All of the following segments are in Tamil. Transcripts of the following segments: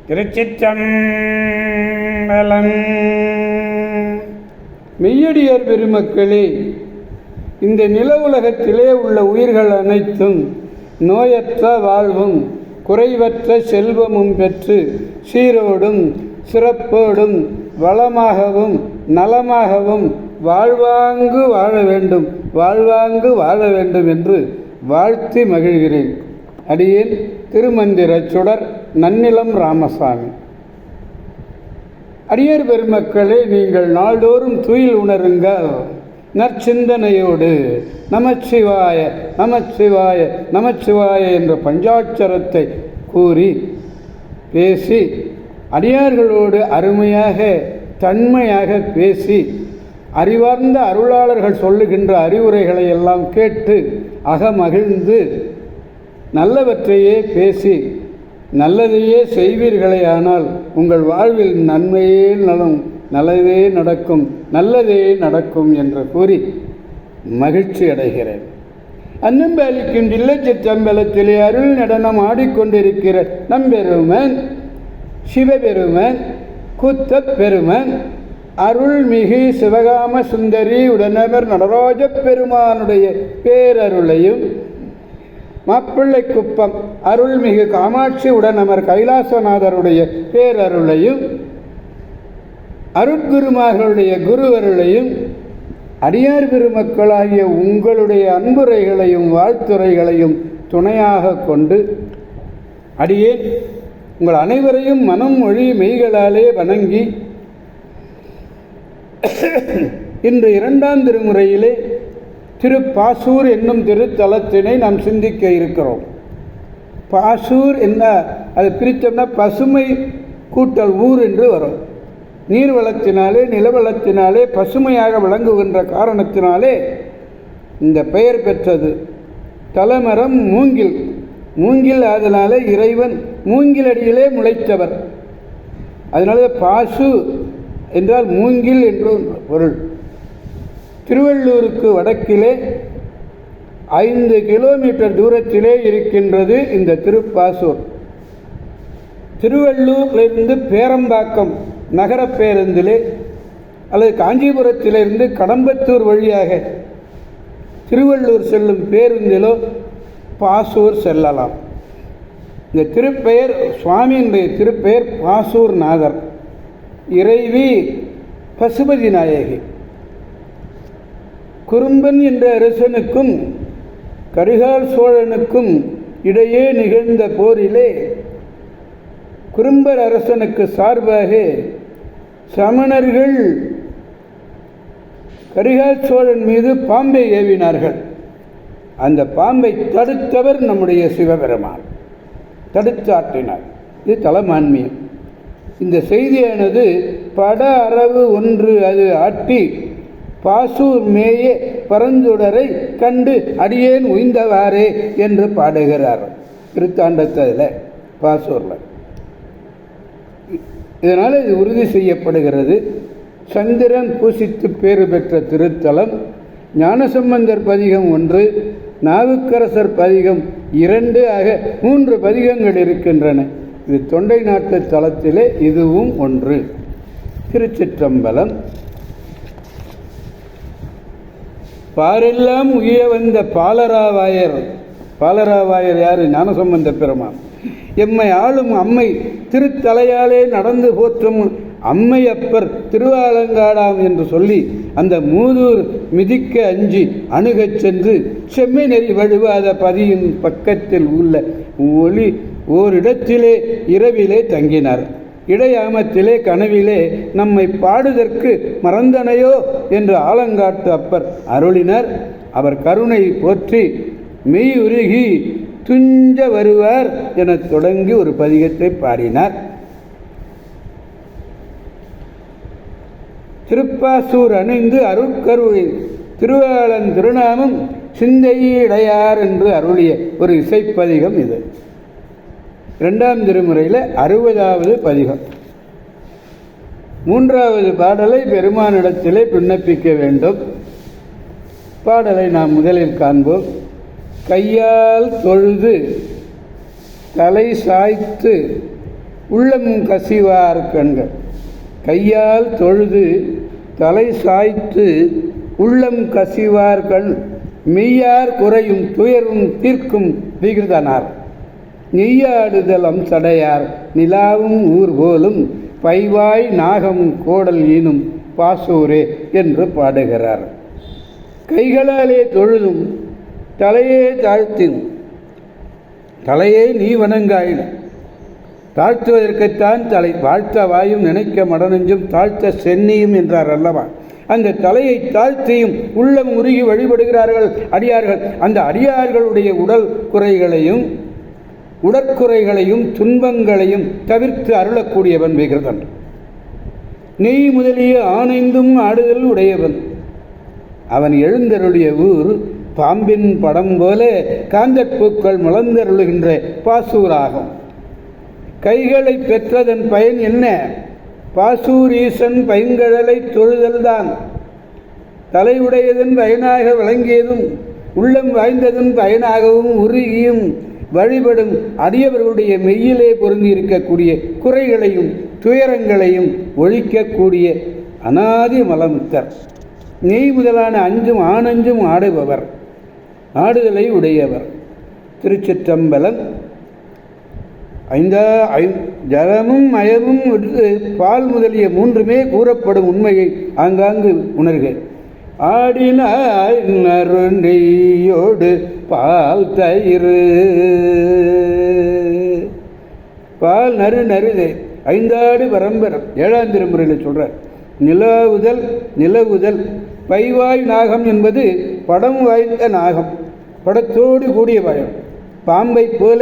திருச்சிற்றம்பலம். மெய்யடியார் பெருமக்களே, இந்த நில உலகத்திலே உள்ள உயிர்கள் அனைத்தும் நோயற்ற வாழ்வும் குறைவற்ற செல்வமும் பெற்று சீரோடும் சிறப்போடும் வளமாகவும் நலமாகவும் வாழ்வாங்கு வாழ வேண்டும் என்று வாழ்த்தி மகிழ்கிறேன். அடியேன் திருமந்திர சுடர் நன்னிலம் ராமசாமி. அடியார் பெருமக்களே, நீங்கள் நாள்தோறும் துயில் உணருங்கள். நற்சிந்தனையோடு நமச்சிவாய நமச்சிவாய நமச்சிவாய என்ற பஞ்சாட்சரத்தை கூறி பேசி அடியார்களோடு அருமையாக தன்மையாக பேசி அறிவார்ந்த அருளாளர்கள் சொல்லுகின்ற அறிவுரைகளை எல்லாம் கேட்டு அகமகிழ்ந்து நல்லவற்றையே பேசி நல்லதையே செய்வீர்களே, ஆனால் உங்கள் வாழ்வில் நன்மையே நலம், நல்லதே நடக்கும், நல்லதே நடக்கும் என்று கூறி மகிழ்ச்சி அடைகிறேன். அன்னம்பேலிக்கும் தில்லைச்சிற்றம்பலத்திலே அருள் நடனம் ஆடிக்கொண்டிருக்கிற நம்பெருமன் சிவபெருமன் கூத்தப் பெருமன் அருள்மிகு சிவகாம சுந்தரி உடனவர் நடராஜ பெருமானுடைய பேரருளையும், மாப்பிள்ளை குப்பம் அருள்மிகு காமாட்சி உடனமர் கைலாசநாதருடைய பேரருளையும், அருட்குருமார்களுடைய குருவருளையும், அடியார் பெருமக்களாகிய உங்களுடைய அன்புரைகளையும் வாழ்த்துரைகளையும் துணையாக கொண்டு அடியேன் உங்கள் அனைவரையும் மனம் மொழி மெய்களாலே வணங்கி இன்று 2ஆம் திருமுறையிலே திருப்பாசூர் என்னும் திருத்தலத்தினை நாம் சிந்திக்க இருக்கிறோம். பாசூர் என்ன, அதை பிரித்தோம்னா பசுமை கூட்டல் ஊர் என்று வரும். நீர்வளத்தினாலே நிலவளத்தினாலே பசுமையாக விளங்குகின்ற காரணத்தினாலே இந்த பெயர் பெற்றது. தலைமரம் மூங்கில் அதனாலே இறைவன் மூங்கிலடியிலே முளைத்தவர். அதனால பாசு என்றால் மூங்கில் என்று பொருள். திருவள்ளூருக்கு வடக்கிலே 5 கிலோமீட்டர் தூரத்திலே இருக்கின்றது இந்த திருப்பாசூர். திருவள்ளூரிலிருந்து பேரம்பாக்கம் நகர பேருந்திலே அல்லது காஞ்சிபுரத்திலிருந்து கடம்பத்தூர் வழியாக திருவள்ளூர் செல்லும் பேருந்திலோ பாசூர் செல்லலாம். இந்த திருப்பெயர், சுவாமியினுடைய திருப்பெயர் பாசூர் நாதர், இறைவி பசுபதி நாயகி. குறும்பன் என்ற அரசனுக்கும் கரிகால் சோழனுக்கும் இடையே நிகழ்ந்த போரிலே குறும்பர் அரசனுக்கு சார்பாக சமணர்கள் கரிகால் சோழன் மீது பாம்பை ஏவினார்கள். அந்த பாம்பை தடுத்தவர் நம்முடைய சிவபெருமான், தடுத்தாட்டினார். இது தலமான்மியம். இந்த செய்தியானது பட அரவு ஒன்று அது ஆட்டி பாசூர் மேய பரந்துடரை கண்டு அடியேன் உய்ந்தவாறே என்று பாடுகிறார் திருத்தாண்டத்தில் பாசூரில். இதனால் இது உறுதி செய்யப்படுகிறது. சந்திரன் பூசித்து பேறு பெற்ற திருத்தலம். ஞானசம்பந்தர் பதிகம் 1, நாவுக்கரசர் பதிகம் 2 ஆக 3 பதிகங்கள் இருக்கின்றன. இது தொண்டை நாட்டு தலத்திலே இதுவும் ஒன்று. திருச்சிற்றம்பலம். பாரெல்லாம் உய வந்த பாலராவாயர் யாரு? ஞானசம்பந்த பெருமான். எம்மை ஆளும் அம்மை திருத்தலையாலே நடந்து போற்றும் அம்மையப்பர் திருவாலங்காடாம் என்று சொல்லி அந்த மூதூர் மிதிக்க அஞ்சி அணுகச் சென்று செம்மை நெறி வழுவாத பதியின் பக்கத்தில் உள்ள ஓரிடத்திலே இரவிலே தங்கினார். இடையாமத்திலே கனவிலே நம்மை பாடுதற்கு மறந்தனையோ என்று ஆலங்காட்டு அப்பர் அருளினர். அவர் கருணை போற்றி மெய் உருகி துஞ்ச வருவார் என தொடங்கி ஒரு பதிகத்தை பாடினார். திருப்பாசூர் அணிந்து அருட்கருவை திருவாளன் திருநாமம் சிந்தையிடையார் என்று அருளிய ஒரு இசைப்பதிகம் இது. 2ஆம் திருமுறையில் 60வது பதிகம். 3வது பாடலை பெருமானிடத்திலே விண்ணப்பிக்க வேண்டும். பாடலை நாம் முதலில் காண்போம். கையால் தொழுது தலை சாய்த்து உள்ளம் கசிவார் கண்கள். கையால் தொழுது தலை சாய்த்து உள்ளம் கசிவார் கண் மெய்யார் குறையும் துயரும் தீர்க்கும் விகிருதனார். நெய்யாடுதலம் சடையார் நிலாவும் ஊர் போலும் பைவாய் நாகம் கோடல் ஈனும் பாசூரே என்று பாடுகிறார். கைகளாலே தொழுதும் தலையே தாழ்த்தினும் தலையே நீ வணங்காயின. தாழ்த்துவதற்குத்தான் தலை, வாழ்த்த வாயும் நினைக்க மடனெஞ்சும் தாழ்த்த சென்னியும் என்றார் அல்லவா. அந்த தலையை தாழ்த்தியும் உள்ளம் உருகி வழிபடுகிறார்கள் அடியார்கள். அந்த அடியார்களுடைய உடல் குறைகளையும் உடற்குறைகளையும் துன்பங்களையும் தவிர்த்து அருளக்கூடியவன் விகிருதன். நெய் முதலிய ஆனைந்தும் ஆடுதல் உடையவன். அவன் எழுந்தருளிய ஊர் பாம்பின் படம் போல காந்தற்பூக்கள் மலர்ந்தருளுகின்ற பாசூராகும். கைகளை பெற்றதன் பயன் என்ன? பாசூரீசன் பைங்கழலை தொழுதல்தான். தலையுடையதன் பயனாக விளங்கியதும் உள்ளம் வாய்ந்ததன் பயனாகவும் உருகியும் வழிபடும் அடியவர்களுடைய மெய்யிலே பொருந்தி இருக்கக்கூடிய குறைகளையும் துயரங்களையும் ஒழிக்கக்கூடிய அநாதி மலமுத்தர். நெய் முதலான அஞ்சும் ஆனஞ்சும் ஆடுபவர், ஆடுதலை உடையவர். திருச்சிற்றம்பலம். ஜலமும் மயமும் விட்டு பால் முதலிய மூன்றுமே கூறப்படும் உண்மையை ஆங்காங்கு உணர்க. ஆடினாய் நறு நெய்யோடு பால் தயிர். பால் நறு நறுதே ஐந்தாடு பரம்பரம். ஏழாம் திருமுறையில் சொல்கிறார். நிலவுதல் பைவாய் நாகம் என்பது படம் வாய்ந்த நாகம், படத்தோடு கூடிய பயம். பாம்பை போல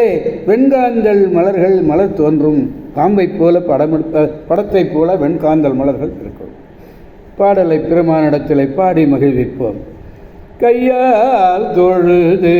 வெண்காந்தல் மலர்கள் மலர் தோன்றும். பாம்பை போல படத்தை போல வெண்காந்தல் மலர்கள் இருக்கும். பாடலை பிரமானிடத்திலே பாடி மகிழ்விப்போம். கையால் தொழுது